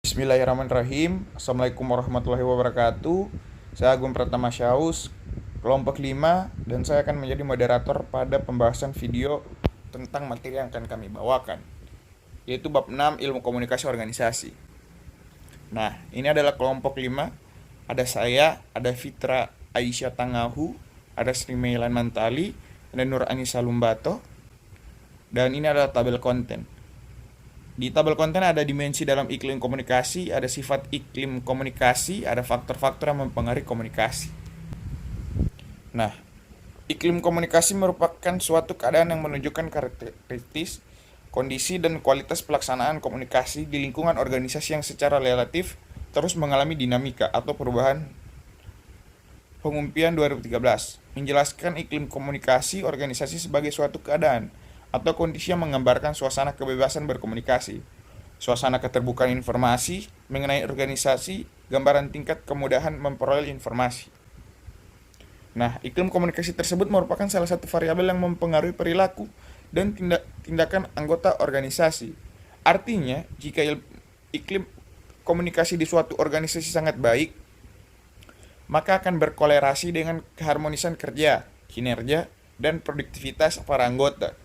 Bismillahirrahmanirrahim. Assalamualaikum warahmatullahi wabarakatuh. Saya Agung Pratama Syaus, kelompok 5, dan saya akan menjadi moderator pada pembahasan video tentang materi yang akan kami bawakan, yaitu bab 6 ilmu komunikasi organisasi. Nah, ini adalah kelompok 5. Ada saya, ada Fitra Aisyah Tangahu, ada Sri Mailan Mantali, ada Nur Anissa Lumbato, dan ini adalah tabel konten. Di tabel konten ada dimensi dalam iklim komunikasi, ada sifat iklim komunikasi, ada faktor-faktor yang mempengaruhi komunikasi. Nah, iklim komunikasi merupakan suatu keadaan yang menunjukkan karakteristik, kondisi, dan kualitas pelaksanaan komunikasi di lingkungan organisasi yang secara relatif terus mengalami dinamika atau perubahan. Pengumpulan 2013 menjelaskan iklim komunikasi organisasi sebagai suatu keadaan atau kondisi yang menggambarkan suasana kebebasan berkomunikasi, suasana keterbukaan informasi mengenai organisasi, gambaran tingkat kemudahan memperoleh informasi. Nah, iklim komunikasi tersebut merupakan salah satu variabel yang mempengaruhi perilaku dan tindakan anggota organisasi. Artinya, jika iklim komunikasi di suatu organisasi sangat baik, maka akan berkolerasi dengan keharmonisan kerja, kinerja, dan produktivitas para anggota.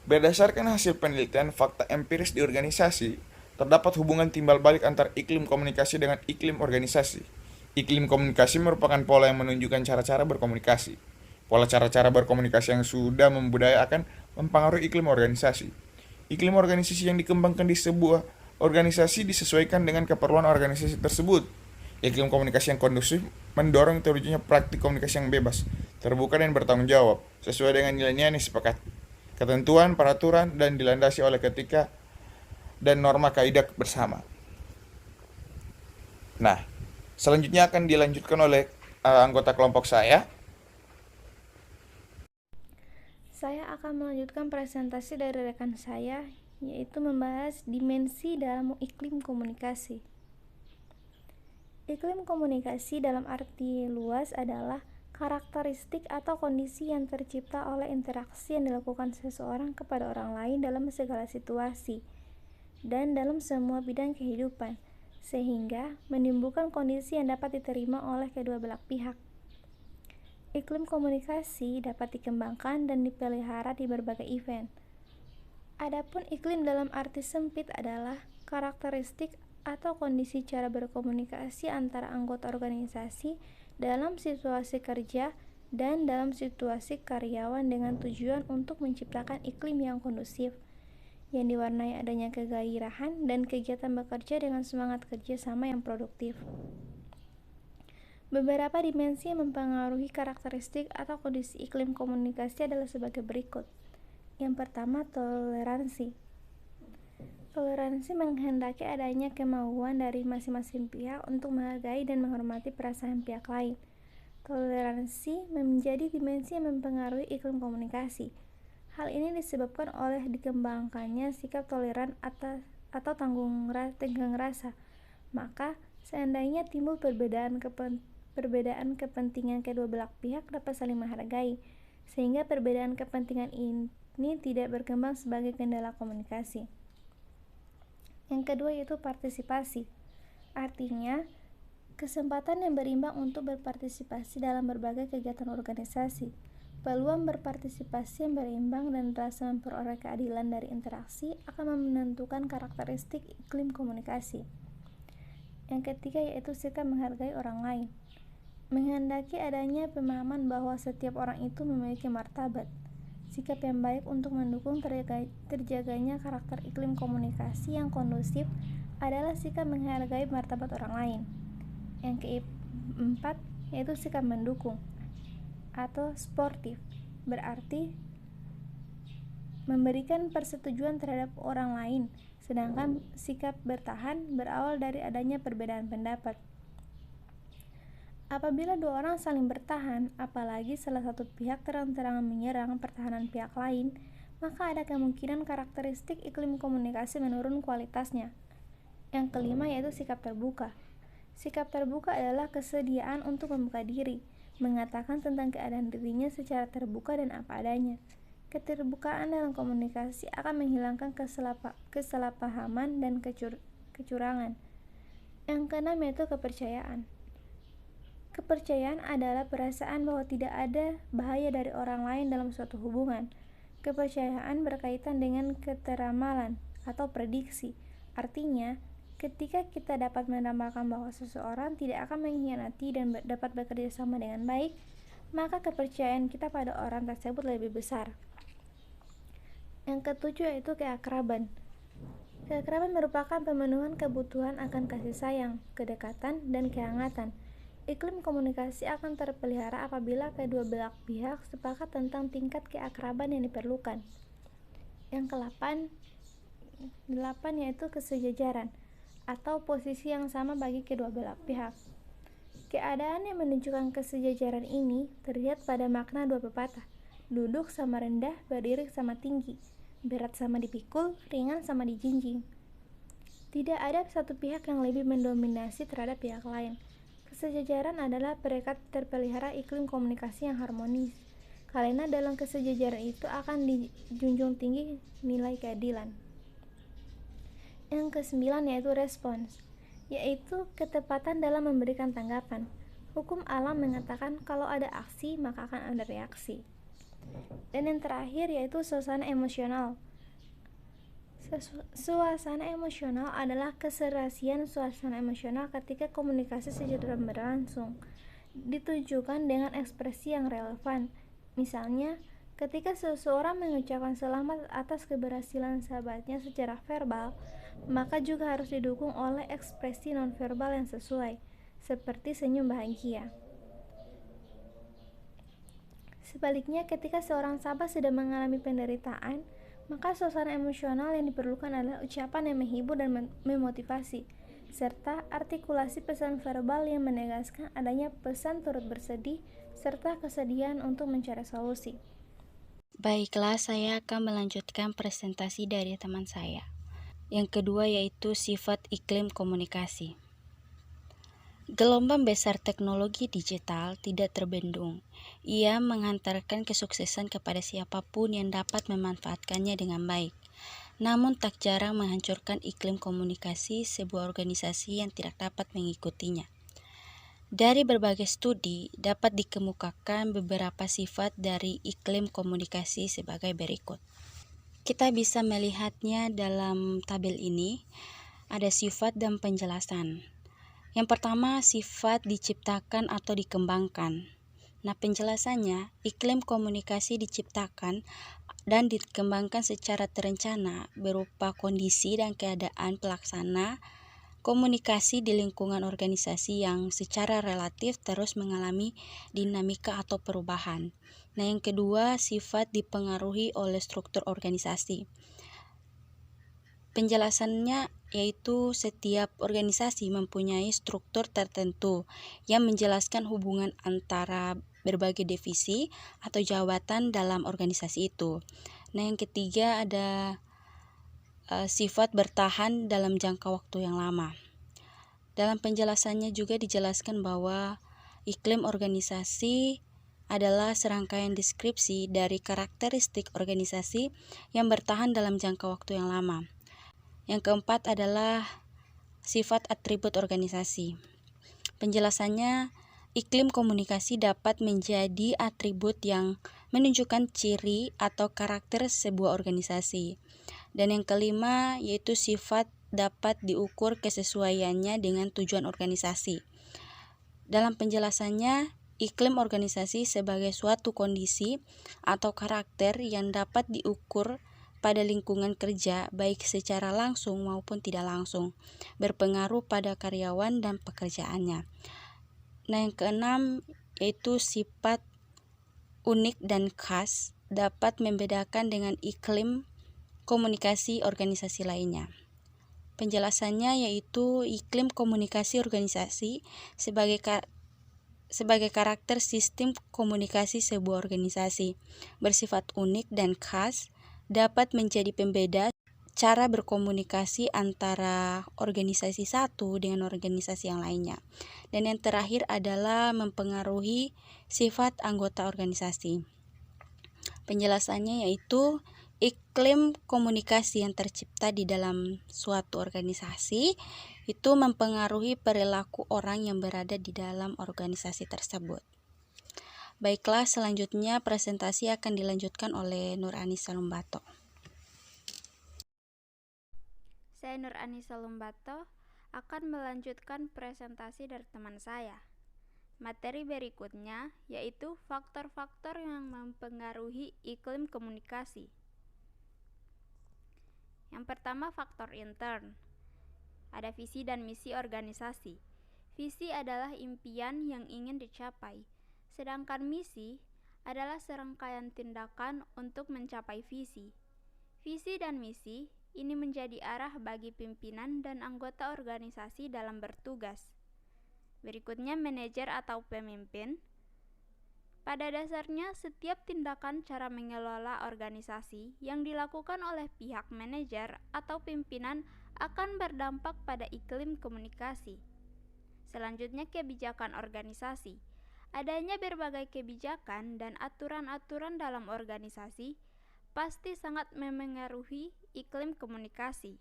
Berdasarkan hasil penelitian fakta empiris di organisasi, terdapat hubungan timbal balik antara iklim komunikasi dengan iklim organisasi. Iklim komunikasi merupakan pola yang menunjukkan cara-cara berkomunikasi. Pola cara-cara berkomunikasi yang sudah membudaya akan mempengaruhi iklim organisasi. Iklim organisasi yang dikembangkan di sebuah organisasi disesuaikan dengan keperluan organisasi tersebut. Iklim komunikasi yang kondusif mendorong terwujudnya praktik komunikasi yang bebas, terbuka, dan bertanggung jawab, sesuai dengan nilai-nilai yang disepakati, ketentuan, peraturan, dan dilandasi oleh etika dan norma kaidah bersama. Nah, selanjutnya akan dilanjutkan oleh anggota kelompok saya. Saya akan melanjutkan presentasi dari rekan saya, yaitu membahas dimensi dalam iklim komunikasi. Iklim komunikasi dalam arti luas adalah karakteristik atau kondisi yang tercipta oleh interaksi yang dilakukan seseorang kepada orang lain dalam segala situasi dan dalam semua bidang kehidupan, sehingga menimbulkan kondisi yang dapat diterima oleh kedua belah pihak. Iklim komunikasi dapat dikembangkan dan dipelihara di berbagai event. Adapun iklim dalam arti sempit adalah karakteristik atau kondisi cara berkomunikasi antara anggota organisasi dalam situasi kerja dan dalam situasi karyawan dengan tujuan untuk menciptakan iklim yang kondusif, yang diwarnai adanya kegairahan dan kegiatan bekerja dengan semangat kerja sama yang produktif. Beberapa dimensi yang mempengaruhi karakteristik atau kondisi iklim komunikasi adalah sebagai berikut. Yang pertama, toleransi. Toleransi menghendaki adanya kemauan dari masing-masing pihak untuk menghargai dan menghormati perasaan pihak lain. Toleransi menjadi dimensi yang mempengaruhi iklim komunikasi. Hal ini disebabkan oleh dikembangkannya sikap toleran atau tenggang rasa. Maka, seandainya timbul perbedaan kepentingan kedua belah pihak dapat saling menghargai, sehingga perbedaan kepentingan ini tidak berkembang sebagai kendala komunikasi. Yang kedua yaitu partisipasi. Artinya, kesempatan yang berimbang untuk berpartisipasi dalam berbagai kegiatan organisasi. Peluang berpartisipasi yang berimbang dan rasa memperoleh keadilan dari interaksi akan menentukan karakteristik iklim komunikasi. Yang ketiga yaitu sikap menghargai orang lain. Menghendaki adanya pemahaman bahwa setiap orang itu memiliki martabat. Sikap yang baik untuk mendukung terjaganya karakter iklim komunikasi yang kondusif adalah sikap menghargai martabat orang lain. Yang keempat yaitu sikap mendukung atau sportif, berarti memberikan persetujuan terhadap orang lain, sedangkan sikap bertahan berawal dari adanya perbedaan pendapat. Apabila dua orang saling bertahan, apalagi salah satu pihak terang-terangan menyerang pertahanan pihak lain, maka ada kemungkinan karakteristik iklim komunikasi menurun kualitasnya. Yang kelima yaitu sikap terbuka. Sikap terbuka adalah kesediaan untuk membuka diri, mengatakan tentang keadaan dirinya secara terbuka dan apa adanya. Keterbukaan dalam komunikasi akan menghilangkan kesalahpahaman dan kecurangan. Yang keenam yaitu kepercayaan. Kepercayaan adalah perasaan bahwa tidak ada bahaya dari orang lain dalam suatu hubungan. Kepercayaan berkaitan dengan keteramalan atau prediksi. Artinya, ketika kita dapat mendambakan bahwa seseorang tidak akan mengkhianati dan dapat bekerja sama dengan baik, maka kepercayaan kita pada orang tersebut lebih besar. Yang ketujuh yaitu keakraban. Keakraban merupakan pemenuhan kebutuhan akan kasih sayang, kedekatan, dan kehangatan. Iklim komunikasi akan terpelihara apabila kedua belah pihak sepakat tentang tingkat keakraban yang diperlukan. Yang delapan yaitu kesejajaran atau posisi yang sama bagi kedua belah pihak. Keadaan yang menunjukkan kesejajaran ini terlihat pada makna dua pepatah: duduk sama rendah, berdiri sama tinggi, berat sama dipikul, ringan sama dijinjing. Tidak ada satu pihak yang lebih mendominasi terhadap pihak lain. Kesejajaran adalah perekat terpelihara iklim komunikasi yang harmonis, karena dalam kesejajaran itu akan dijunjung tinggi nilai keadilan. Yang kesembilan yaitu respons, yaitu ketepatan dalam memberikan tanggapan. Hukum alam mengatakan kalau ada aksi maka akan ada reaksi. Dan yang terakhir yaitu suasana emosional. Suasana emosional adalah keserasian suasana emosional ketika komunikasi sedang berlangsung, ditujukan dengan ekspresi yang relevan. Misalnya, ketika seseorang mengucapkan selamat atas keberhasilan sahabatnya secara verbal, maka juga harus didukung oleh ekspresi nonverbal yang sesuai, seperti senyum bahagia. Sebaliknya, ketika seorang sahabat sedang mengalami penderitaan, maka suasana emosional yang diperlukan adalah ucapan yang menghibur dan memotivasi, serta artikulasi pesan verbal yang menegaskan adanya pesan turut bersedih, serta kesedihan untuk mencari solusi. Baiklah, saya akan melanjutkan presentasi dari teman saya. Yang kedua yaitu sifat iklim komunikasi. Gelombang besar teknologi digital tidak terbendung. Ia menghantarkan kesuksesan kepada siapapun yang dapat memanfaatkannya dengan baik. Namun tak jarang menghancurkan iklim komunikasi sebuah organisasi yang tidak dapat mengikutinya. Dari berbagai studi dapat dikemukakan beberapa sifat dari iklim komunikasi sebagai berikut. Kita bisa melihatnya dalam tabel ini. Ada sifat dan penjelasan. Yang pertama, sifat diciptakan atau dikembangkan. Nah, penjelasannya, iklim komunikasi diciptakan dan dikembangkan secara terencana berupa kondisi dan keadaan pelaksana komunikasi di lingkungan organisasi yang secara relatif terus mengalami dinamika atau perubahan. Nah, yang kedua, sifat dipengaruhi oleh struktur organisasi. Penjelasannya yaitu setiap organisasi mempunyai struktur tertentu yang menjelaskan hubungan antara berbagai divisi atau jabatan dalam organisasi itu. Nah, yang ketiga ada sifat bertahan dalam jangka waktu yang lama. Dalam penjelasannya juga dijelaskan bahwa iklim organisasi adalah serangkaian deskripsi dari karakteristik organisasi yang bertahan dalam jangka waktu yang lama. Yang keempat adalah sifat atribut organisasi. Penjelasannya, iklim komunikasi dapat menjadi atribut yang menunjukkan ciri atau karakter sebuah organisasi. Dan yang kelima yaitu sifat dapat diukur kesesuaiannya dengan tujuan organisasi. Dalam penjelasannya, iklim organisasi sebagai suatu kondisi atau karakter yang dapat diukur pada lingkungan kerja baik secara langsung maupun tidak langsung, berpengaruh pada karyawan dan pekerjaannya. Nah, yang keenam yaitu sifat unik dan khas dapat membedakan dengan iklim komunikasi organisasi lainnya. Penjelasannya yaitu iklim komunikasi organisasi sebagai karakter sistem komunikasi sebuah organisasi bersifat unik dan khas dapat menjadi pembeda cara berkomunikasi antara organisasi satu dengan organisasi yang lainnya. Dan yang terakhir adalah mempengaruhi sifat anggota organisasi. Penjelasannya yaitu iklim komunikasi yang tercipta di dalam suatu organisasi itu mempengaruhi perilaku orang yang berada di dalam organisasi tersebut. Baiklah, selanjutnya presentasi akan dilanjutkan oleh Nur Anissa Lumbato. Saya Nur Anissa Lumbato akan melanjutkan presentasi dari teman saya. Materi berikutnya yaitu faktor-faktor yang mempengaruhi iklim komunikasi. Yang pertama, faktor intern. Ada visi dan misi organisasi. Visi adalah impian yang ingin dicapai, sedangkan misi adalah serangkaian tindakan untuk mencapai visi. Visi dan misi ini menjadi arah bagi pimpinan dan anggota organisasi dalam bertugas. Berikutnya, manajer atau pemimpin. Pada dasarnya, setiap tindakan cara mengelola organisasi yang dilakukan oleh pihak manajer atau pimpinan akan berdampak pada iklim komunikasi. Selanjutnya, kebijakan organisasi. Adanya berbagai kebijakan dan aturan-aturan dalam organisasi pasti sangat memengaruhi iklim komunikasi.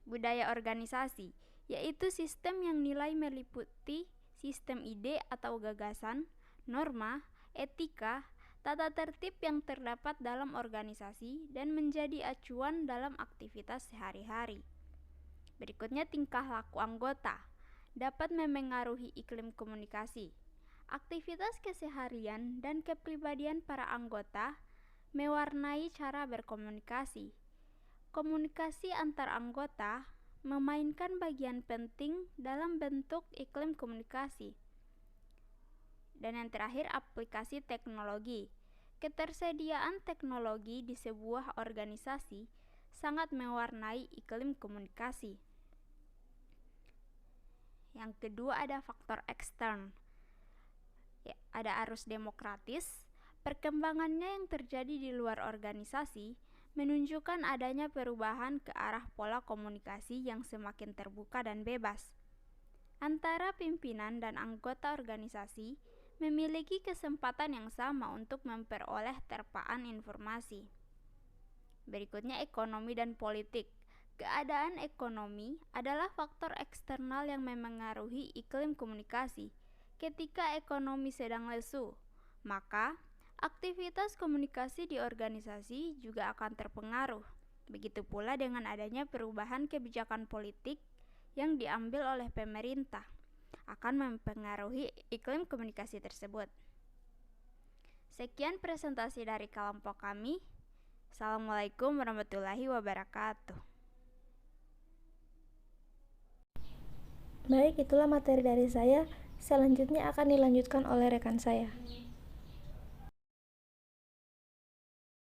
Budaya organisasi, yaitu sistem yang nilai meliputi sistem ide atau gagasan, norma, etika, tata tertib yang terdapat dalam organisasi dan menjadi acuan dalam aktivitas sehari-hari. Berikutnya, tingkah laku anggota dapat memengaruhi iklim komunikasi. Aktivitas keseharian dan kepribadian para anggota mewarnai cara berkomunikasi. Komunikasi antar anggota memainkan bagian penting dalam bentuk iklim komunikasi. Dan yang terakhir, aplikasi teknologi. Ketersediaan teknologi di sebuah organisasi sangat mewarnai iklim komunikasi. Yang kedua, ada faktor ekstern. Ada arus demokratis. Perkembangannya yang terjadi di luar organisasi menunjukkan adanya perubahan ke arah pola komunikasi yang semakin terbuka dan bebas. Antara pimpinan dan anggota organisasi memiliki kesempatan yang sama untuk memperoleh terpaan informasi. Berikutnya, ekonomi dan politik. Keadaan ekonomi adalah faktor eksternal yang memengaruhi iklim komunikasi. Ketika ekonomi sedang lesu, maka aktivitas komunikasi di organisasi juga akan terpengaruh. Begitu pula dengan adanya perubahan kebijakan politik yang diambil oleh pemerintah akan mempengaruhi iklim komunikasi tersebut. Sekian presentasi dari kelompok kami. Assalamualaikum warahmatullahi wabarakatuh. Baik, itulah materi dari saya. Selanjutnya akan dilanjutkan oleh rekan saya.